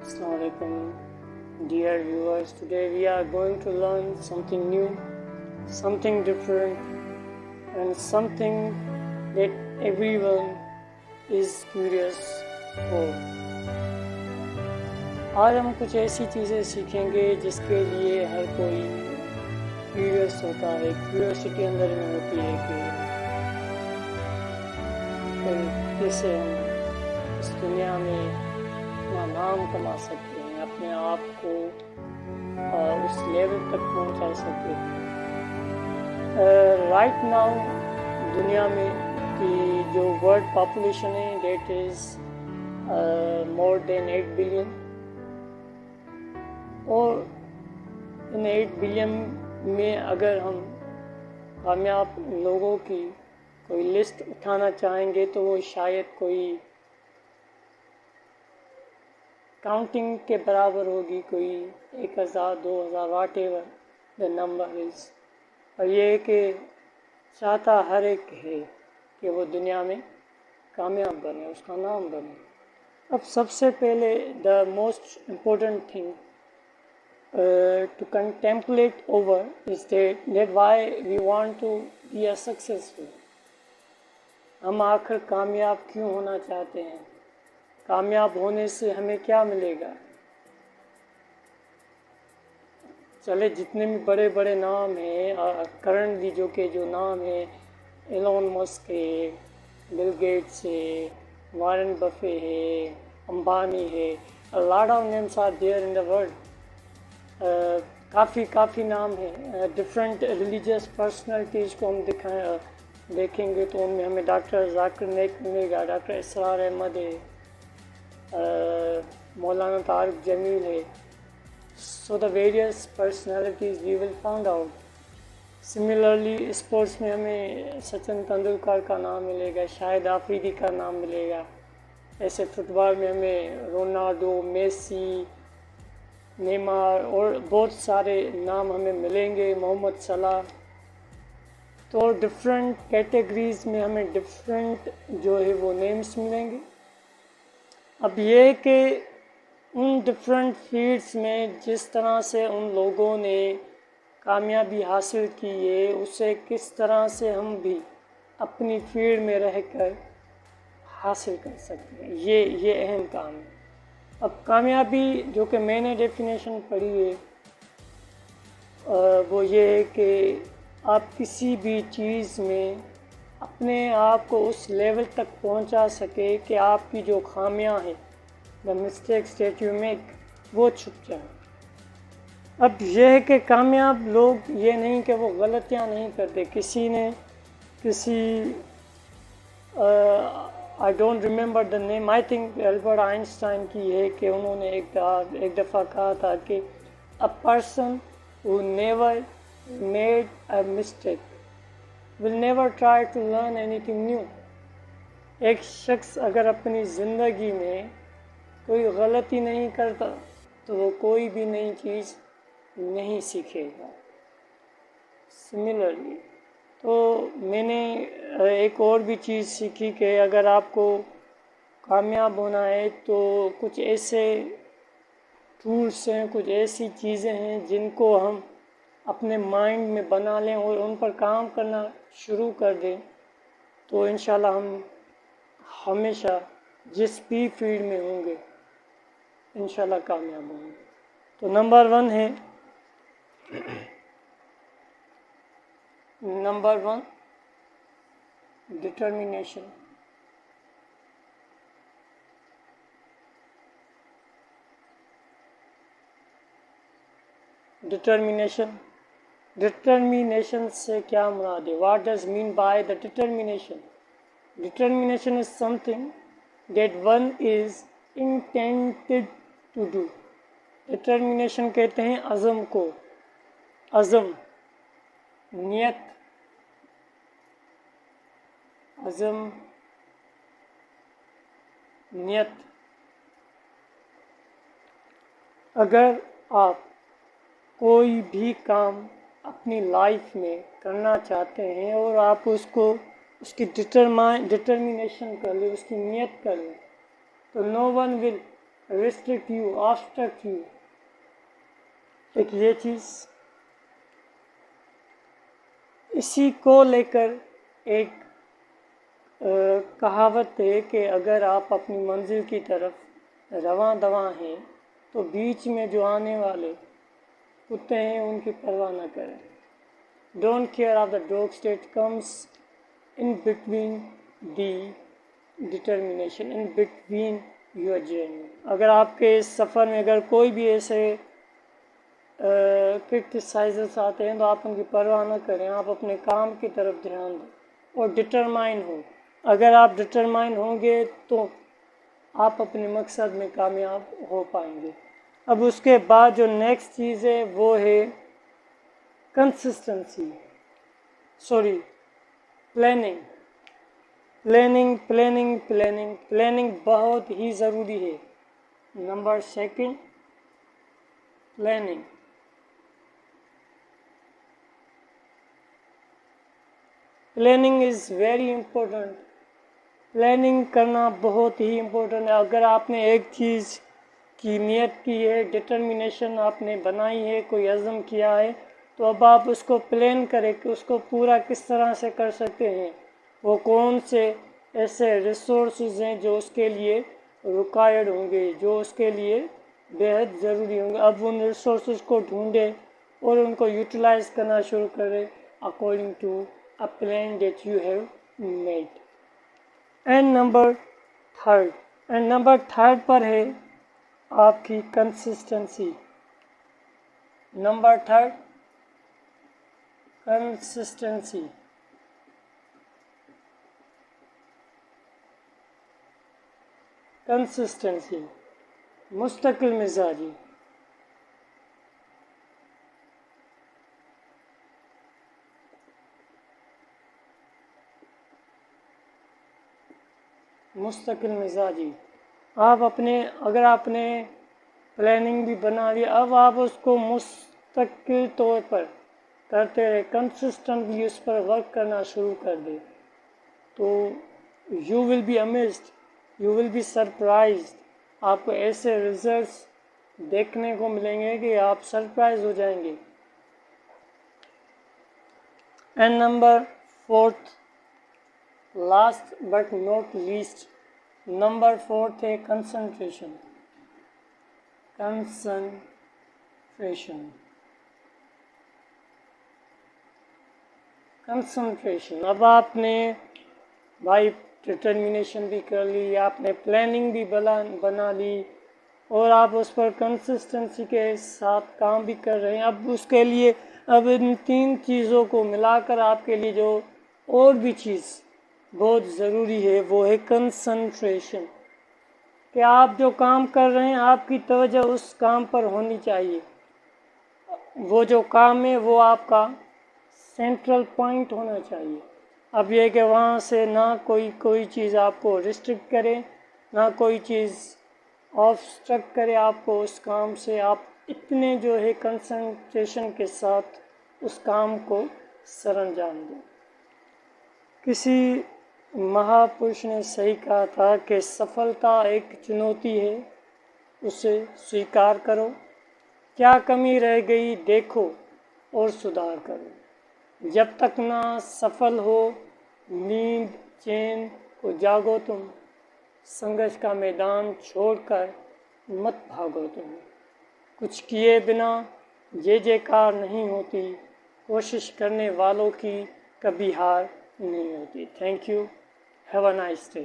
Assalamu alaikum, dear viewers. Today we are going to learn something new, something different, and something that everyone is curious for. आज हम कुछ ऐसी चीज़ें सीखेंगे जिसके लिए हर कोई क्यूरियस होता है, क्यूरियोसिटी अंदर में होती है कि कैसे हम इस दुनिया में अपना नाम कमा सकते हैं, अपने आप को उस लेवल तक पहुंचा सकते हैं। राइट नाउ दुनिया में की जो वर्ल्ड पॉपुलेशन है that is more than 8 billion, और इन 8 बिलियन में अगर हम कामयाब लोगों की कोई लिस्ट उठाना चाहेंगे तो वो शायद कोई काउंटिंग के बराबर होगी, कोई 1000, 2000, वाट एवर द नंबर इज़। और ये कि चाहता हर एक है कि वो दुनिया में कामयाब बने, उसका नाम बने। अब सबसे पहले the most important thing to contemplate over is that why we want to be a successful. हम आखिर कामयाब क्यों होना चाहते हैं? कामयाब होने से हमें क्या मिलेगा? चले जितने भी बड़े बड़े नाम हैं करंटली जो नाम है, एलोन मस्क है, बिल गेट्स है, वॉरेन बफे है, अंबानी है, a lot of names are there in the world. काफ़ी नाम है। डिफरेंट रिलीजियस पर्सनैलिटीज़ को हम देखेंगे तो उनमें हमें डॉक्टर जाकिर नाइक मिलेगा, डॉक्टर इसरार अहमद है, मौलाना तारिक जमील है। So the various personalities we will found out. Similarly sports में हमें सचिन तेंदुलकर का नाम मिलेगा, शाहिद आफरीदी का नाम मिलेगा। ऐसे फुटबॉल में हमें रोनाल्डो, मेसी, नेमार और बहुत सारे नाम हमें मिलेंगे, मोहम्मद सलाह। तो डिफरेंट कैटेगरीज़ में हमें डिफरेंट जो है वो नेम्स मिलेंगे। अब ये कि उन डिफरेंट फील्ड्स में जिस तरह से उन लोगों ने कामयाबी हासिल की है, उसे किस तरह से हम भी अपनी फील्ड में रहकर हासिल कर सकते हैं, ये अहम काम है। अब कामयाबी जो कि मैंने डेफिनेशन पढ़ी है वो ये है कि आप किसी भी चीज़ में अपने आप को उस लेवल तक पहुंचा सके कि आपकी जो खामियां हैं, the mistakes that you make, वो छुप जाए। अब यह है कि कामयाब लोग ये नहीं कि वो गलतियां नहीं करते। I don't remember the name, I think Albert Einstein की है कि उन्होंने एक दफ़ा कहा था कि a person who never made a mistake will never try to learn anything new. एक शख्स अगर अपनी ज़िंदगी में कोई गलती नहीं करता तो वो कोई भी नई चीज़ नहीं सीखेगा। सिमिलरली तो मैंने एक और भी चीज़ सीखी कि अगर आपको कामयाब होना है तो कुछ ऐसे टूल्स हैं, कुछ ऐसी चीज़ें हैं जिनको हम अपने माइंड में बना लें और उन पर काम करना शुरू कर दें, तो इंशाल्लाह हम हमेशा जिस भी फील्ड में होंगे इंशाल्लाह कामयाब होंगे। तो नंबर 1 डिटर्मिनेशन। डिटर्मिनेशन से क्या मुराद है? What does mean by the determination? Determination is something that one is intended to do. Determination कहते हैं अज़म को। अज़म नियत, अज़म नियत। अगर आप कोई भी काम अपनी लाइफ में करना चाहते हैं और आप उसकी डिटर्मिनेशन कर लें, उसकी नियत कर लें, तो no one will restrict you, obstruct you. एक ये चीज़, इसी को लेकर एक कहावत है कि अगर आप अपनी मंजिल की तरफ रवां दवां हैं तो बीच में जो आने वाले कुत्ते हैं उनकी परवाह न करें. Don't care of the dogs that comes in between the determination, in between your journey. अगर आपके इस सफ़र में अगर कोई भी ऐसे क्रिटिसाइजर्स आते हैं तो आप उनकी परवाह न करें, आप अपने काम की तरफ ध्यान दें और डिटरमाइन हो. अगर आप डिटरमाइन होंगे तो आप अपने मकसद में कामयाब हो पाएंगे. अब उसके बाद जो नेक्स्ट चीज़ है वो है consistency, sorry planning. Planning planning planning planning बहुत ही ज़रूरी है. Number second, planning. Planning is very important. Planning करना बहुत ही इम्पोर्टेंट है. अगर आपने एक चीज़ की नियत की है, डिटर्मिनेशन आपने बनाई है, कोई अज़म किया है, तो अब आप उसको प्लान करें कि उसको पूरा किस तरह से कर सकते हैं. वो कौन से ऐसे रिसोर्सेज हैं जो उसके लिए रिक्वायर्ड होंगे, जो उसके लिए बेहद ज़रूरी होंगे. अब उन रिसोर्सेज को ढूंढें और उनको यूटिलाइज करना शुरू करें according to a plan that you have made. And number third पर है आपकी consistency. Number third, consistency. Consistency, मुस्तकिल मिजाजी. मुस्तकिल मिजाजी. आप अगर आपने प्लानिंग भी बना लिया, अब आप उसको मुस्तकिल तौर पर करते रहे, कंसिस्टेंटली उस पर वर्क करना शुरू कर दे, तो you will be amazed, you will be surprised. आपको ऐसे रिजल्ट्स देखने को मिलेंगे कि आप सरप्राइज हो जाएंगे. And number fourth, last but not least, number fourth है कंसंट्रेशन. कंसंट्रेशन. अब आपने भाई डिटर्मिनेशन भी कर ली, आपने प्लानिंग भी बना ली और आप उस पर कंसिस्टेंसी के साथ काम भी कर रहे हैं. अब उसके लिए अब इन तीन चीज़ों को मिलाकर आपके लिए जो और भी चीज़ बहुत ज़रूरी है वो है कंसंट्रेशन. कि आप जो काम कर रहे हैं आपकी तवज्जो उस काम पर होनी चाहिए. वो जो काम है वो आपका सेंट्रल पॉइंट होना चाहिए. अब ये कि वहाँ से ना कोई चीज़ आपको रिस्ट्रिक्ट करे, ना कोई चीज़ ऑब्स्ट्रक्ट करे आपको उस काम से. आप इतने जो है कंसंट्रेशन के साथ उस काम को सरअंजाम दें. किसी महापुरुष ने सही कहा था कि सफलता एक चुनौती है, उसे स्वीकार करो, क्या कमी रह गई देखो और सुधार करो. जब तक ना सफल हो नींद चैन को जागो तुम, संघर्ष का मैदान छोड़कर मत भागो तुम. कुछ किए बिना जय जयकार नहीं होती, कोशिश करने वालों की कभी हार नहीं होती. Thank you. Have a nice day.